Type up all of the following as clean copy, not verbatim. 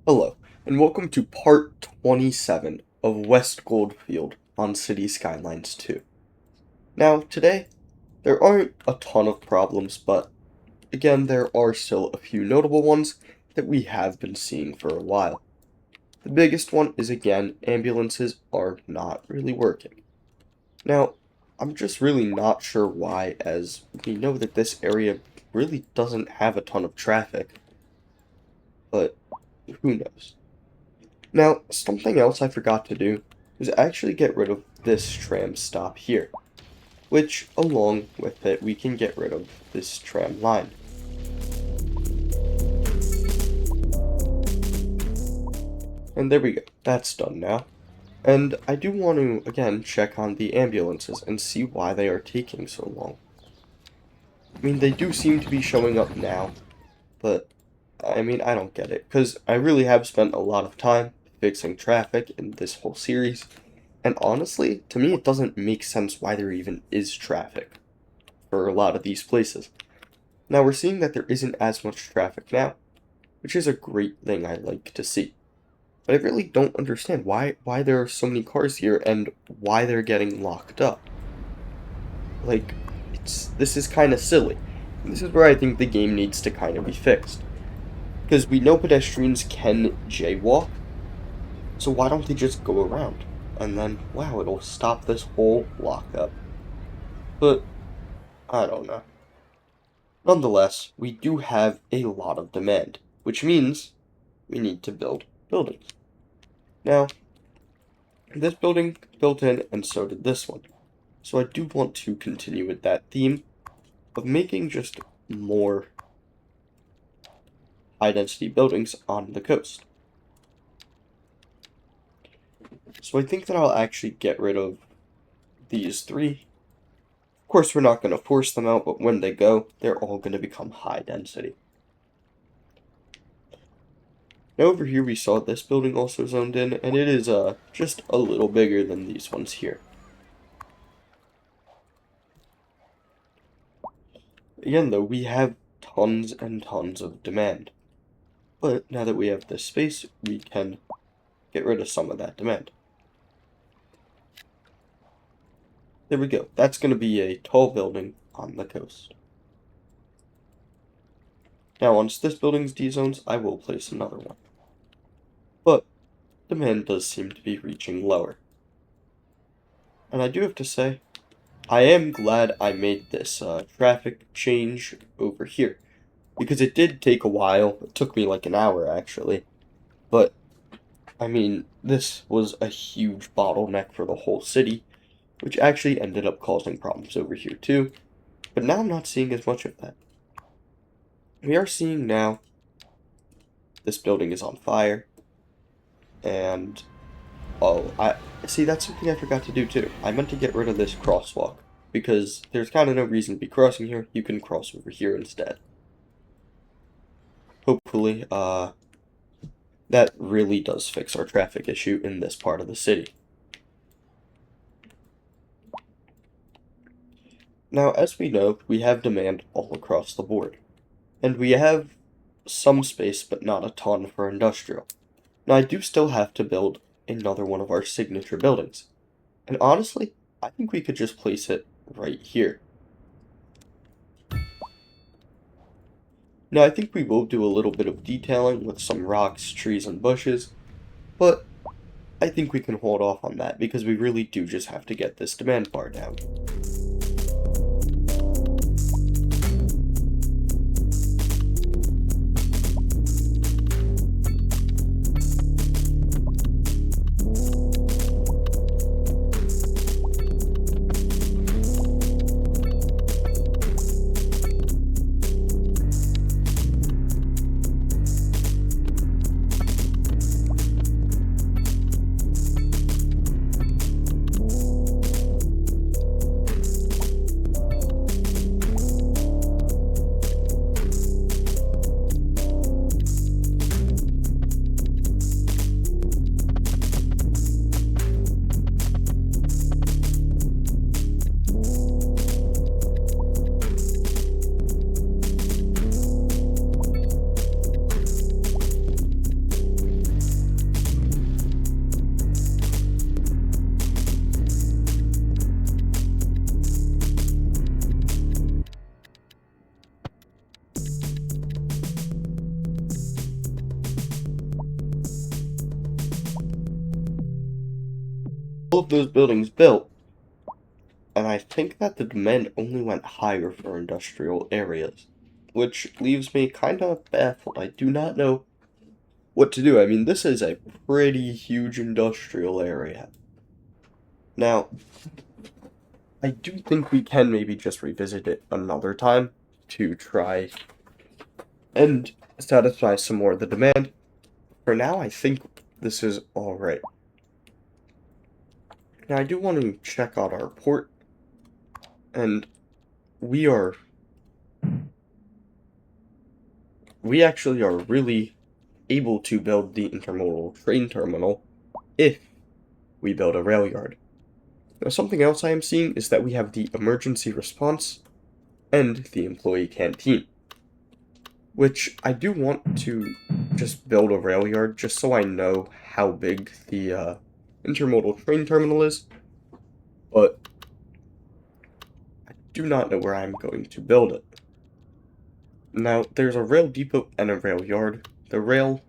Hello, and welcome to part 27 of West Goldfield on City Skylines 2. Now, today, there aren't a ton of problems, but again, there are still a few notable ones that we have been seeing for a while. The biggest one is, again, ambulances are not really working. Now, I'm just really not sure why, as we know that this area really doesn't have a ton of traffic, but who knows? Now, something else I forgot to do is actually get rid of this tram stop here, which, along with it, we can get rid of this tram line. And there we go, that's done now. And I do want to, again, check on the ambulances and see why they are taking so long. I mean, they do seem to be showing up now, but, I mean, I don't get it, because I really have spent a lot of time fixing traffic in this whole series. And honestly, to me, it doesn't make sense why there even is traffic for a lot of these places. Now, we're seeing that there isn't as much traffic now, which is a great thing I like to see. But I really don't understand why there are so many cars here and why they're getting locked up. Like, this is kind of silly. And this is where I think the game needs to kind of be fixed. Because we know pedestrians can jaywalk, so why don't they just go around? And then, wow, it'll stop this whole lockup. But, I don't know. Nonetheless, we do have a lot of demand, which means we need to build buildings. Now, this building built in, and so did this one. So I do want to continue with that theme of making just more high-density buildings on the coast. So I think that I'll actually get rid of these three. Of course, we're not going to force them out, but when they go, they're all going to become high density. Now over here we saw this building also zoned in, and it is just a little bigger than these ones here. Again though, we have tons and tons of demand. But now that we have this space, we can get rid of some of that demand. There we go. That's going to be a tall building on the coast. Now, once this building's D-zones, I will place another one. But demand does seem to be reaching lower. And I do have to say, I am glad I made this traffic change over here. Because it did take a while. It took me like an hour, actually. But, I mean, this was a huge bottleneck for the whole city, which actually ended up causing problems over here too. But now I'm not seeing as much of that. We are seeing now this building is on fire. And, oh, I see, that's something I forgot to do too. I meant to get rid of this crosswalk, because there's kind of no reason to be crossing here. You can cross over here instead. Hopefully, that really does fix our traffic issue in this part of the city. Now, as we know, we have demand all across the board. And we have some space, but not a ton for industrial. Now, I do still have to build another one of our signature buildings. And honestly, I think we could just place it right here. Now, I think we will do a little bit of detailing with some rocks, trees, and bushes, but I think we can hold off on that because we really do just have to get this demand bar down. of those buildings built, and I think that the demand only went higher for industrial areas, which leaves me kind of baffled. I do not know what to do. I mean, this is a pretty huge industrial area. Now, I do think we can maybe just revisit it another time to try and satisfy some more of the demand. For now, I think this is alright. Now, I do want to check out our port, and we actually are really able to build the intermodal train terminal if we build a rail yard. Now, something else I am seeing is that we have the emergency response and the employee canteen, which I do want to just build a rail yard just so I know how big the intermodal train terminal is, but I do not know where I'm going to build it. Now, there's a rail depot and a rail yard. The rail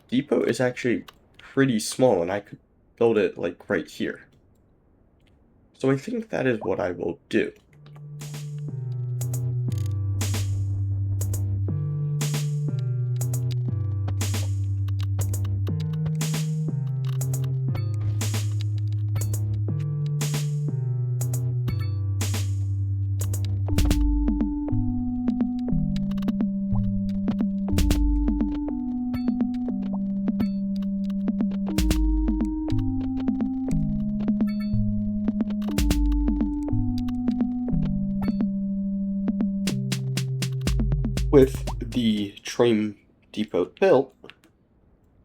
depot is actually pretty small, and I could build it like right here. So I think that is what I will do. With the train depot built,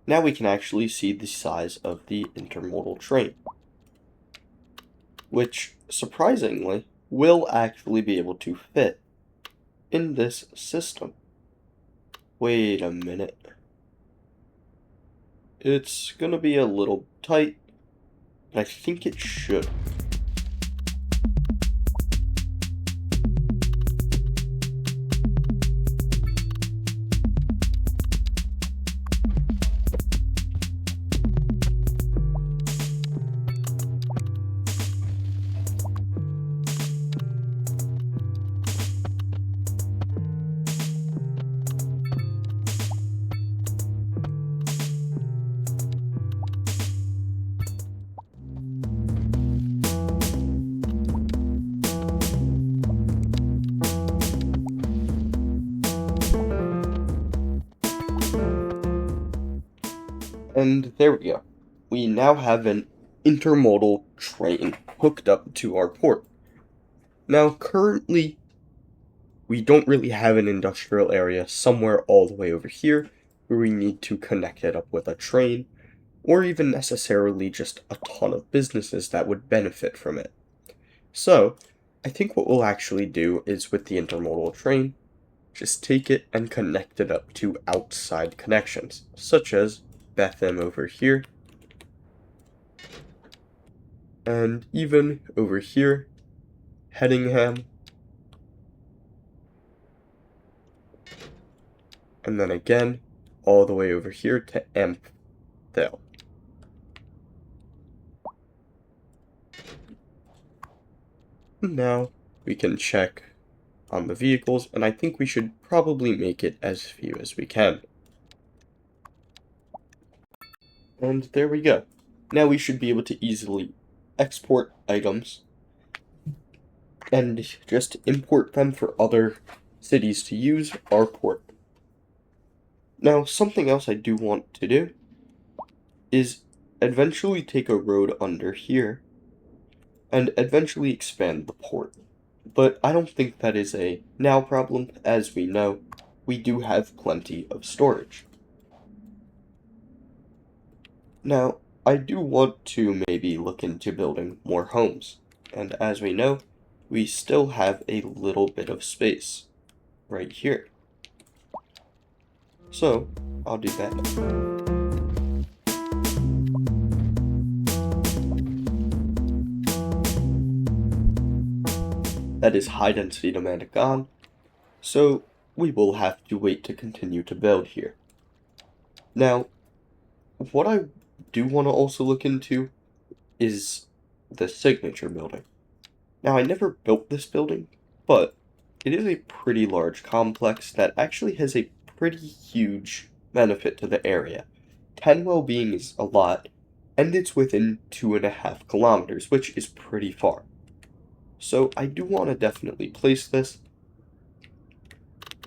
now we can actually see the size of the intermodal train, which surprisingly will actually be able to fit in this system. Wait a minute. It's gonna be a little tight, but I think it should. And there we go. We now have an intermodal train hooked up to our port. Now, currently, we don't really have an industrial area somewhere all the way over here where we need to connect it up with a train, or even necessarily just a ton of businesses that would benefit from it. So, I think what we'll actually do is with the intermodal train, just take it and connect it up to outside connections, such as Bethlehem over here, and even over here, Headingham, and then again, all the way over here to Ampthill. Now, we can check on the vehicles, and I think we should probably make it as few as we can. And there we go. Now we should be able to easily export items and just import them for other cities to use our port. Now, something else I do want to do is eventually take a road under here and eventually expand the port. But I don't think that is a now problem. As we know, we do have plenty of storage. Now, I do want to maybe look into building more homes, and as we know, we still have a little bit of space right here. So, I'll do that now. That is high density demand gone, so we will have to wait to continue to build here. Now, what I do want to also look into is the signature building. Now, I never built this building, but it is a pretty large complex that actually has a pretty huge benefit to the area. 10 well-being is a lot, and it's within 2.5 kilometers, which is pretty far. So I do want to definitely place this,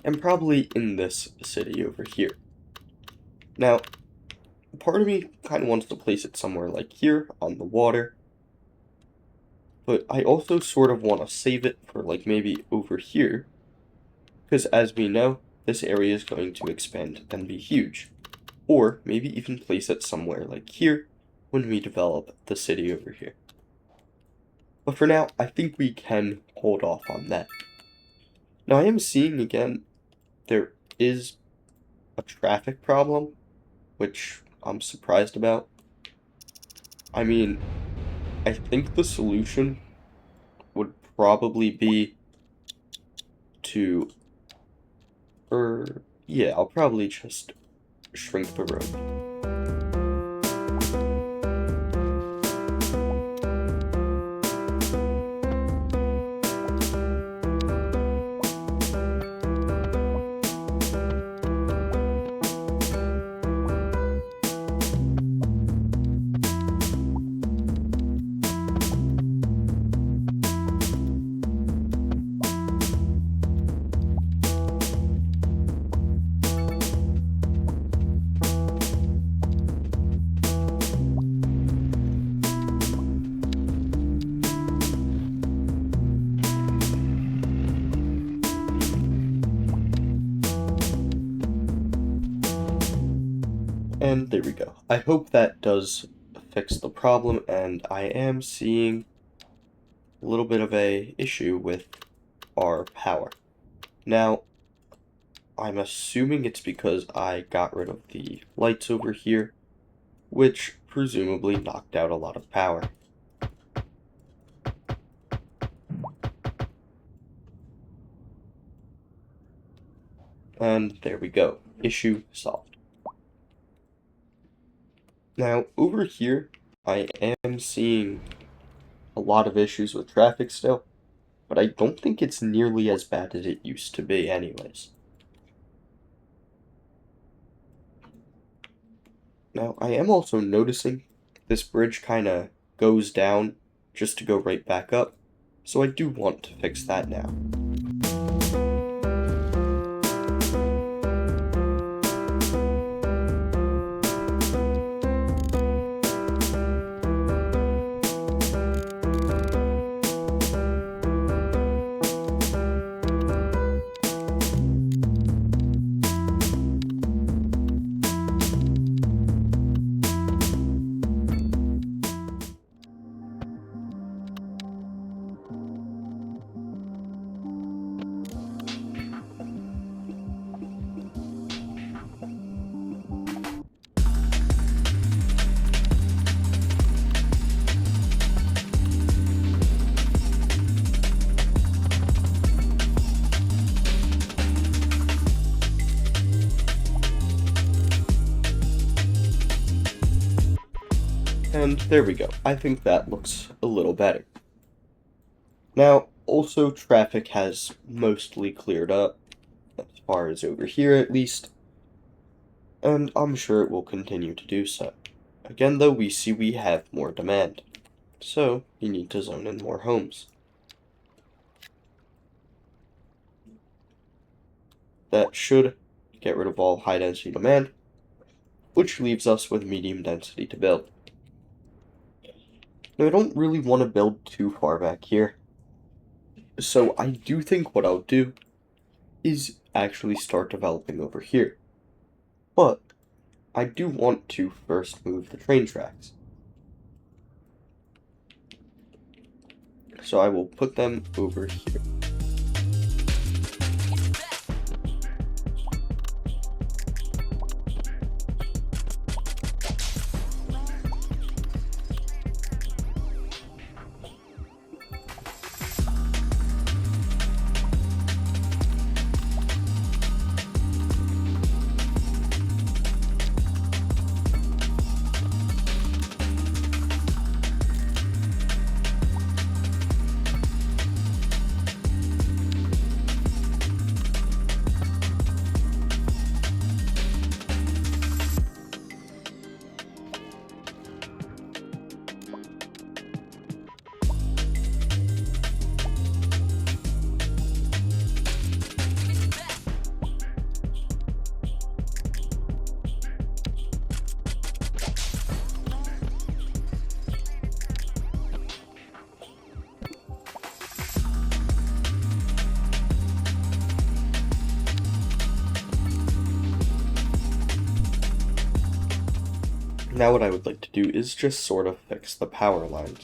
and probably in this city over here. Now, part of me kind of wants to place it somewhere like here on the water, but I also sort of want to save it for like maybe over here, because as we know, this area is going to expand and be huge. Or maybe even place it somewhere like here when we develop the city over here. But for now, I think we can hold off on that. Now I am seeing again, there is a traffic problem, which I'm surprised about. I mean, I think the solution would probably be to, yeah, I'll probably just shrink the road. And there we go. I hope that does fix the problem, and I am seeing a little bit of a issue with our power. Now, I'm assuming it's because I got rid of the lights over here, which presumably knocked out a lot of power. And there we go. Issue solved. Now, over here, I am seeing a lot of issues with traffic still, but I don't think it's nearly as bad as it used to be anyways. Now, I am also noticing this bridge kind of goes down just to go right back up, so I do want to fix that now. And there we go. I think that looks a little better. Now, also traffic has mostly cleared up, as far as over here at least, and I'm sure it will continue to do so. Again though, we see we have more demand, so we need to zone in more homes. That should get rid of all high density demand, which leaves us with medium density to build. Now, I don't really want to build too far back here, so I do think what I'll do is actually start developing over here. But I do want to first move the train tracks. So I will put them over here. Now what I would like to do is just sort of fix the power lines.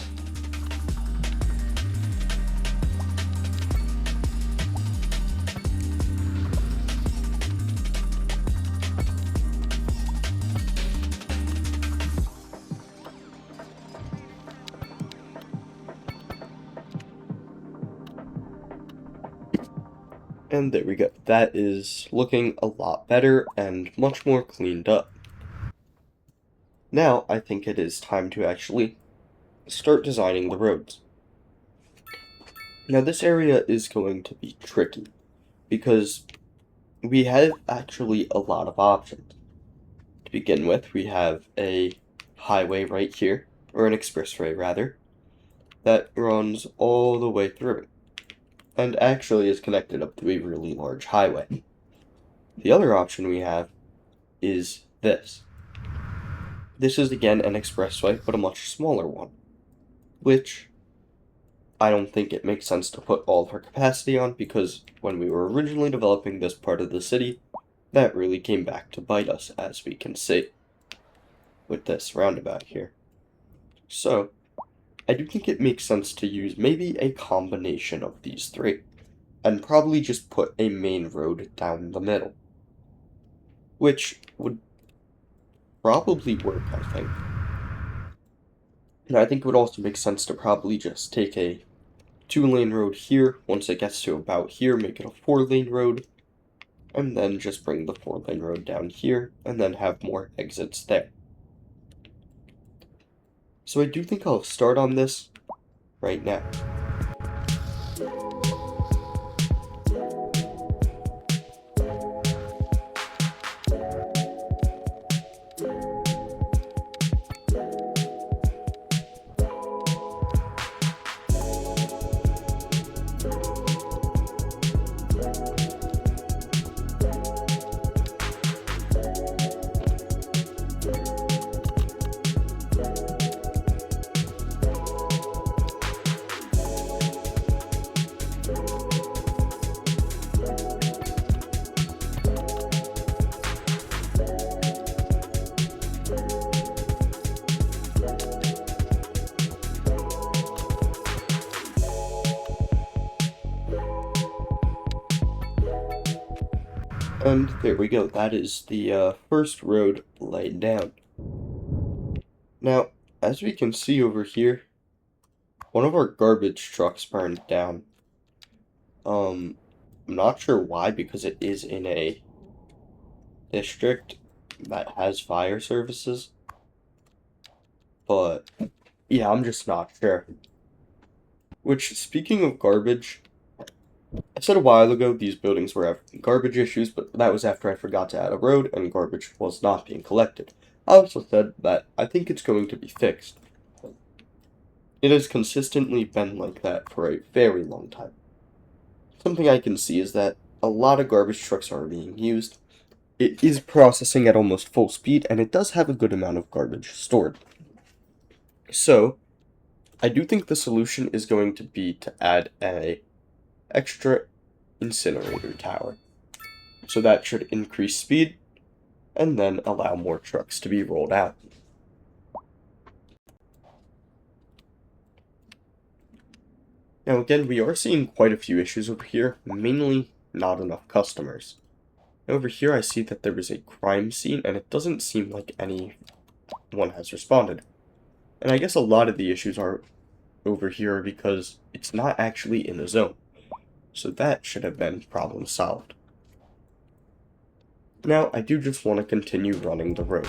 And there we go. That is looking a lot better and much more cleaned up. Now I think it is time to actually start designing the roads. Now this area is going to be tricky because we have actually a lot of options. To begin with, we have a highway right here, or an expressway rather, that runs all the way through it, and actually is connected up to a really large highway. The other option we have is this. This is again an expressway, but a much smaller one, which I don't think it makes sense to put all of our capacity on, because when we were originally developing this part of the city, that really came back to bite us, as we can see with this roundabout here. So, I do think it makes sense to use maybe a combination of these three, and probably just put a main road down the middle, which would probably work, I think. And I think it would also make sense to probably just take a 2-lane road here. Once it gets to about here, make it a 4-lane road, and then just bring the 4-lane road down here, and then have more exits there. So I do think I'll start on this right now. And there we go, that is the first road laid down. Now, as we can see over here, one of our garbage trucks burned down. I'm not sure why, because it is in a district that has fire services. But, yeah, I'm just not sure. Which, speaking of garbage, I said a while ago these buildings were having garbage issues, but that was after I forgot to add a road and garbage was not being collected. I also said that I think it's going to be fixed. It has consistently been like that for a very long time. Something I can see is that a lot of garbage trucks are being used. It is processing at almost full speed, and it does have a good amount of garbage stored. So, I do think the solution is going to be to add a extra incinerator tower. So that should increase speed, and then allow more trucks to be rolled out. Now again, we are seeing quite a few issues over here, mainly not enough customers. Over here I see that there is a crime scene, and it doesn't seem like anyone has responded. And I guess a lot of the issues are over here because it's not actually in the zone. So that should have been problem solved. Now, I do just want to continue running the road.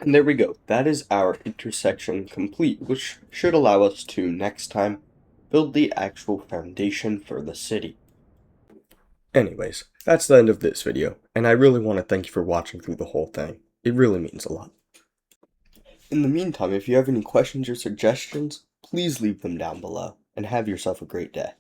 And there we go. That is our intersection complete, which should allow us to, next time, build the actual foundation for the city. Anyways, that's the end of this video, and I really want to thank you for watching through the whole thing. It really means a lot. In the meantime, if you have any questions or suggestions, please leave them down below, and have yourself a great day.